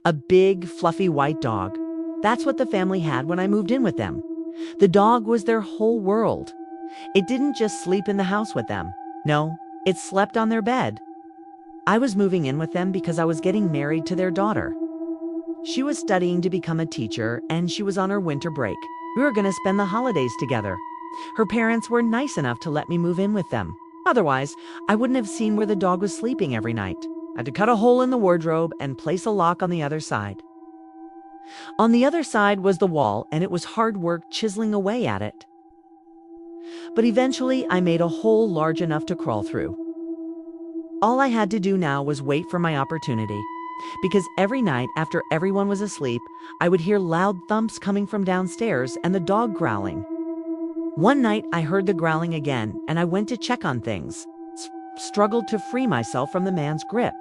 A big, fluffy white dog. That's what the family had when I moved in with them. The dog was their whole world. It didn't just sleep in the house with them. No, it slept on their bed. I was moving in with them because I was getting married to their daughter. She was studying to become a teacher, and she was on her winter break. We were going to spend the holidays together. Her parents were nice enough to let me move in with them. Otherwise, I wouldn't have seen where the dog was sleeping every night. I had to cut a hole in the wardrobe and place a lock on the other side. On the other side was the wall, and it was hard work chiseling away at it. But eventually, I made a hole large enough to crawl through. All I had to do now was wait for my opportunity, because every night after everyone was asleep, I would hear loud thumps coming from downstairs and the dog growling. One night, I heard the growling again, and I went to check on things. Struggled to free myself from the man's grip.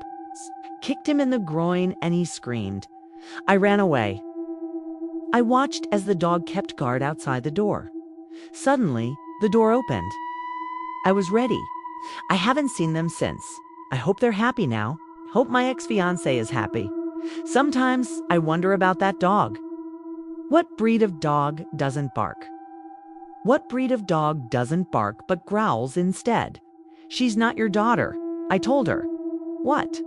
Kicked him in the groin, and he screamed. I ran away. I watched as the dog kept guard outside the door. Suddenly, the door opened. I was ready. I haven't seen them since. I hope they're happy now. Hope my ex-fiancé is happy. Sometimes I wonder about that dog. What breed of dog doesn't bark? What breed of dog doesn't bark but growls instead? She's not your daughter, I told her. What?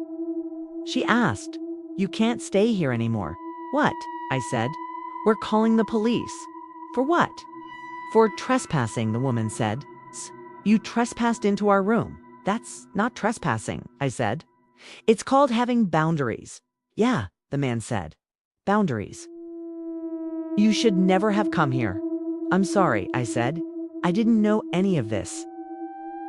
She asked. You can't stay here anymore. What? I said. We're calling the police. For what? For trespassing, the woman said. You trespassed into our room. That's not trespassing, I said. It's called having boundaries. Yeah, the man said. Boundaries. You should never have come here. I'm sorry, I said. I didn't know any of this.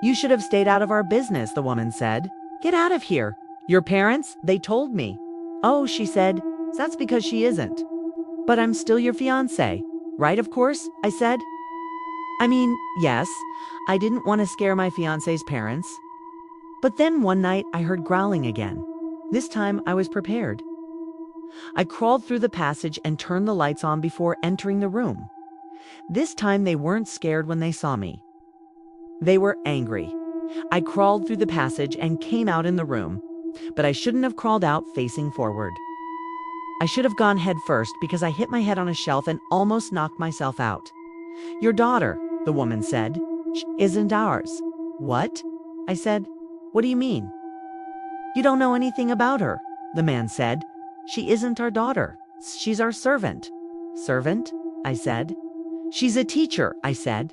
You should have stayed out of our business, the woman said. Get out of here. Your parents? They told me. Oh, she said, that's because she isn't. But I'm still your fiancé, right, of course, I said. I mean, yes, I didn't want to scare my fiancé's parents. But then one night I heard growling again. This time I was prepared. I crawled through the passage and turned the lights on before entering the room. This time they weren't scared when they saw me. They were angry. I crawled through the passage and came out in the room, but I shouldn't have crawled out facing forward. I should have gone head first because I hit my head on a shelf and almost knocked myself out. Your daughter, the woman said, isn't ours. What? I said. What do you mean? You don't know anything about her, the man said. She isn't our daughter. She's our servant. Servant? I said. She's a teacher, I said.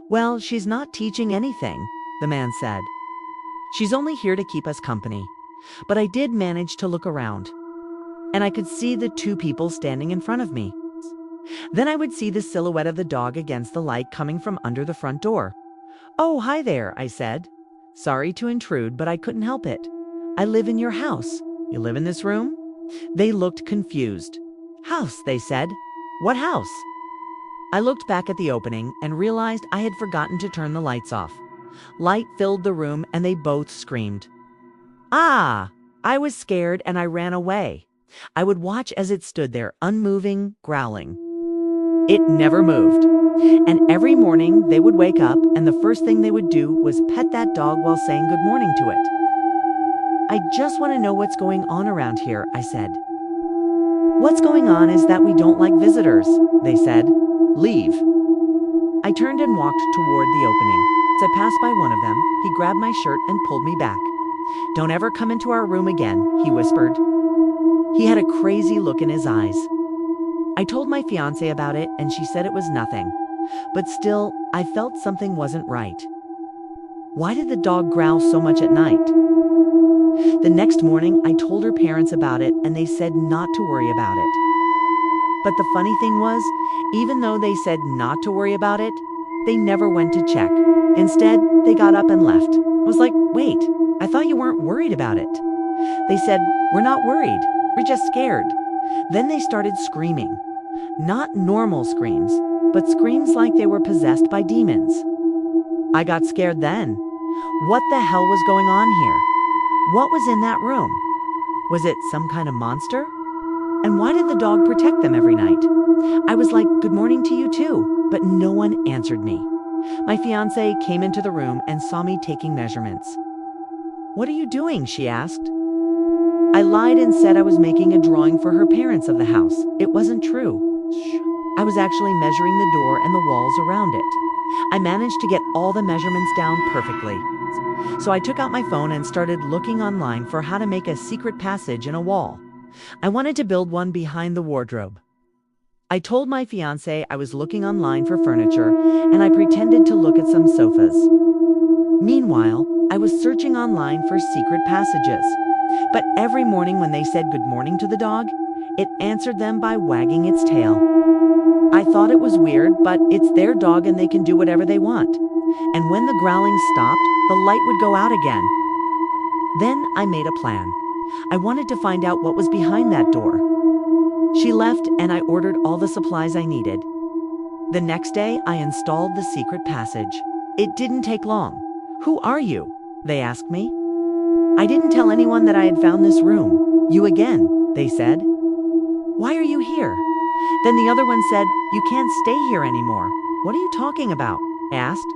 Well, she's not teaching anything, the man said. She's only here to keep us company. But I did manage to look around, and I could see the two people standing in front of me. Then I would see the silhouette of the dog against the light coming from under the front door. Oh, hi there, I said. Sorry to intrude, but I couldn't help it. I live in your house. You live in this room? They looked confused. House, they said. What house? I looked back at the opening and realized I had forgotten to turn the lights off. Light filled the room and they both screamed. Ah! I was scared and I ran away. I would watch as it stood there, unmoving, growling. It never moved. And every morning they would wake up and the first thing they would do was pet that dog while saying good morning to it. I just want to know what's going on around here, I said. What's going on is that we don't like visitors, they said. Leave. I turned and walked toward the opening. As I passed by one of them, he grabbed my shirt and pulled me back. Don't ever come into our room again, he whispered. He had a crazy look in his eyes. I told my fiancée about it and she said it was nothing. But still, I felt something wasn't right. Why did the dog growl so much at night? The next morning, I told her parents about it and they said not to worry about it. But the funny thing was, even though they said not to worry about it, they never went to check. Instead, they got up and left. I was like, wait, I thought you weren't worried about it. They said, we're not worried, we're just scared. Then they started screaming. Not normal screams, but screams like they were possessed by demons. I got scared then. What the hell was going on here? What was in that room? Was it some kind of monster? And why did the dog protect them every night? I was like, good morning to you too, but no one answered me. My fiancée came into the room and saw me taking measurements. What are you doing? She asked. I lied and said I was making a drawing for her parents of the house. It wasn't true. I was actually measuring the door and the walls around it. I managed to get all the measurements down perfectly. So I took out my phone and started looking online for how to make a secret passage in a wall. I wanted to build one behind the wardrobe. I told my fiancé I was looking online for furniture, and I pretended to look at some sofas. Meanwhile, I was searching online for secret passages. But every morning when they said good morning to the dog, it answered them by wagging its tail. I thought it was weird, but it's their dog and they can do whatever they want. And when the growling stopped, the light would go out again. Then I made a plan. I wanted to find out what was behind that door. She left and I ordered all the supplies I needed. The next day, I installed the secret passage. It didn't take long. "Who are you?" they asked me. I didn't tell anyone that I had found this room. "You again," they said. "Why are you here?" Then the other one said, "You can't stay here anymore." "What are you talking about?" I asked.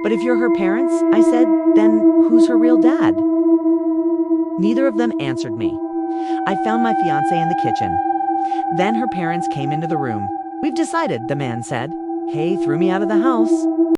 "But if you're her parents," I said, "then who's her real dad?" Neither of them answered me. I found my fiancé in the kitchen. Then her parents came into the room. "We've decided," the man said. Kay threw me out of the house.